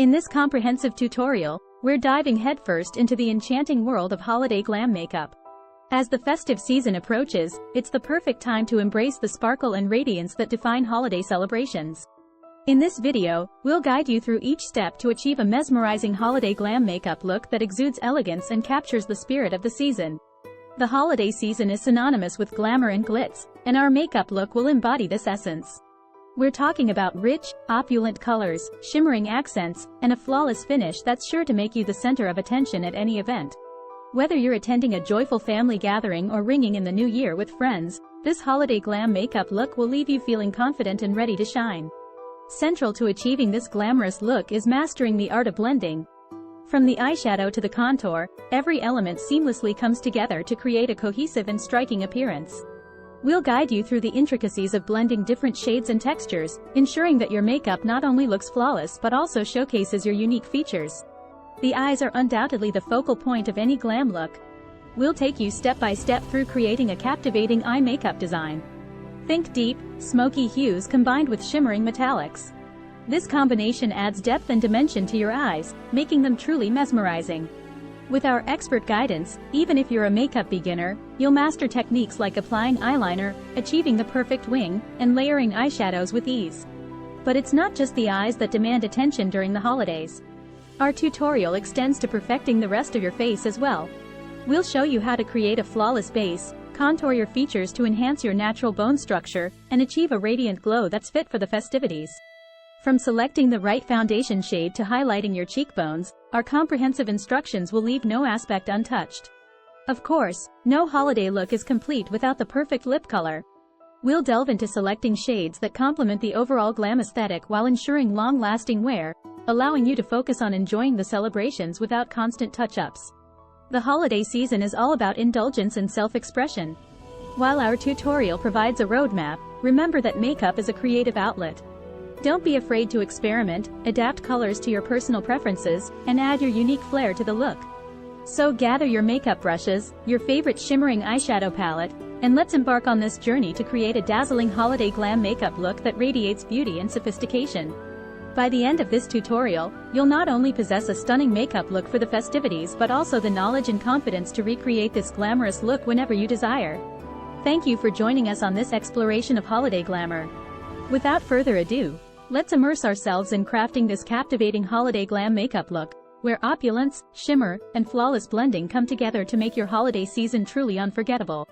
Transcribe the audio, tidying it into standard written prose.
In this comprehensive tutorial, we're diving headfirst into the enchanting world of holiday glam makeup. As the festive season approaches, it's the perfect time to embrace the sparkle and radiance that define holiday celebrations. In this video, we'll guide you through each step to achieve a mesmerizing holiday glam makeup look that exudes elegance and captures the spirit of the season. The holiday season is synonymous with glamour and glitz, and our makeup look will embody this essence. We're talking about rich, opulent colors, shimmering accents, and a flawless finish that's sure to make you the center of attention at any event. Whether you're attending a joyful family gathering or ringing in the new year with friends, this holiday glam makeup look will leave you feeling confident and ready to shine. Central to achieving this glamorous look is mastering the art of blending. From the eyeshadow to the contour, every element seamlessly comes together to create a cohesive and striking appearance. We'll guide you through the intricacies of blending different shades and textures, ensuring that your makeup not only looks flawless but also showcases your unique features. The eyes are undoubtedly the focal point of any glam look. We'll take you step by step through creating a captivating eye makeup design. Think deep, smoky hues combined with shimmering metallics. This combination adds depth and dimension to your eyes, making them truly mesmerizing. With our expert guidance, even if you're a makeup beginner, you'll master techniques like applying eyeliner, achieving the perfect wing, and layering eyeshadows with ease. But it's not just the eyes that demand attention during the holidays. Our tutorial extends to perfecting the rest of your face as well. We'll show you how to create a flawless base, contour your features to enhance your natural bone structure, and achieve a radiant glow that's fit for the festivities. From selecting the right foundation shade to highlighting your cheekbones, our comprehensive instructions will leave no aspect untouched. Of course, no holiday look is complete without the perfect lip color. We'll delve into selecting shades that complement the overall glam aesthetic while ensuring long-lasting wear, allowing you to focus on enjoying the celebrations without constant touch-ups. The holiday season is all about indulgence and self-expression. While our tutorial provides a roadmap, remember that makeup is a creative outlet. Don't be afraid to experiment, adapt colors to your personal preferences, and add your unique flair to the look. So gather your makeup brushes, your favorite shimmering eyeshadow palette, and let's embark on this journey to create a dazzling holiday glam makeup look that radiates beauty and sophistication. By the end of this tutorial, you'll not only possess a stunning makeup look for the festivities but also the knowledge and confidence to recreate this glamorous look whenever you desire. Thank you for joining us on this exploration of holiday glamour. Without further ado, let's immerse ourselves in crafting this captivating holiday glam makeup look, where opulence, shimmer, and flawless blending come together to make your holiday season truly unforgettable.